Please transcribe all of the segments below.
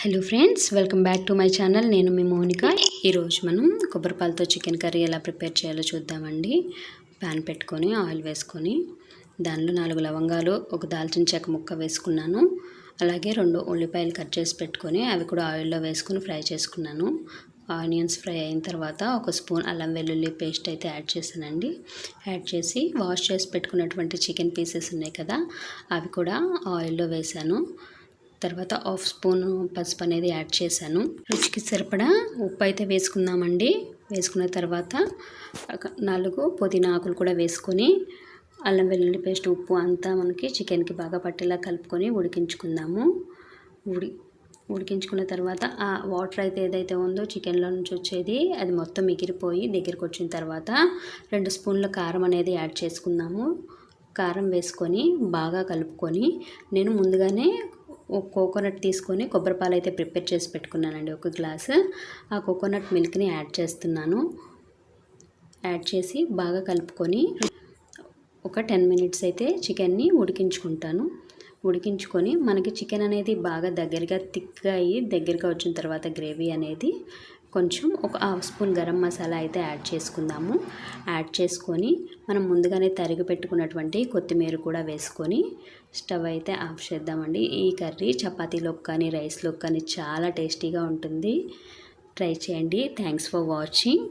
Hello friends, welcome back to my channel. నేను మీ మౌనిక. ఈరోజు మనం కొబ్బరిపాలతో చికెన్ కర్రీ ఎలా ప్రిపేర్ చేయాలో చూద్దామండి. ప్యాన్ పెట్టుకొని ఆయిల్ వేసుకొని దానిలో 4 లవంగాలు, ఒక దాల్చిన చెక్క ముక్క వేసుకున్నాను. అలాగే 2 ఉల్లిపాయలు కట్ చేసి పెట్టుకొని అవి కూడా ఆయిల్లో వేసుకొని ఫ్రై చేసుకున్నాను. ఆనియన్స్ ఫ్రై అయిన తర్వాత 1 స్పూన్ అల్లం వెల్లుల్లి పేస్ట్ అయితే యాడ్ చేశానండి. యాడ్ చేసి వాష్ చేసి పెట్టుకున్నటువంటి చికెన్ పీసెస్ ఉన్నాయి కదా, అవి కూడా ఆయిల్లో వేసాను. తర్వాత 1/2 స్పూన్ పసుపు అనేది యాడ్ చేశాను. రుచికి సరిపడా ఉప్పు అయితే వేసుకుందామండి. వేసుకున్న తర్వాత 4 పుదీనా ఆకులు కూడా వేసుకొని అల్లం వెల్లుల్లి పేస్ట్, ఉప్పు అంతా మనకి చికెన్కి బాగా పట్టేలా కలుపుకొని ఉడికించుకుందాము. ఉడికించుకున్న తర్వాత ఆ వాటర్ అయితే ఏదైతే ఉందో చికెన్లో నుంచి వచ్చేది, అది మొత్తం ఎగిరిపోయి దగ్గరికి వచ్చిన తర్వాత 2 స్పూన్ల కారం అనేది యాడ్ చేసుకుందాము. కారం వేసుకొని బాగా కలుపుకొని నేను ముందుగానే ఒక కోకోనట్ తీసుకొని కొబ్బరిపాలు అయితే ప్రిపేర్ చేసి పెట్టుకున్నానండి. 1 గ్లాసు ఆ కోకోనట్ మిల్క్ని యాడ్ చేస్తున్నాను. యాడ్ చేసి బాగా కలుపుకొని ఒక 10 మినిట్స్ అయితే చికెన్ని ఉడికించుకుంటాను. ఉడికించుకొని మనకి చికెన్ అనేది బాగా థిక్గా అయ్యి దగ్గరగా వచ్చిన తర్వాత గ్రేవీ అనేది కొంచెం ఒక 1/2 స్పూన్ గరం మసాలా అయితే యాడ్ చేసుకుందాము. యాడ్ చేసుకొని మనం ముందుగానే తరిగి పెట్టుకున్నటువంటి కొత్తిమీర కూడా వేసుకొని స్టవ్ అయితే ఆఫ్ చేద్దామండి. ఈ కర్రీ చపాతీలోకి కానీ రైస్లోకి కానీ చాలా టేస్టీగా ఉంటుంది. ట్రై చేయండి. Thanks for watching.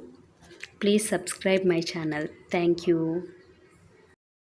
Please subscribe my channel. Thank you.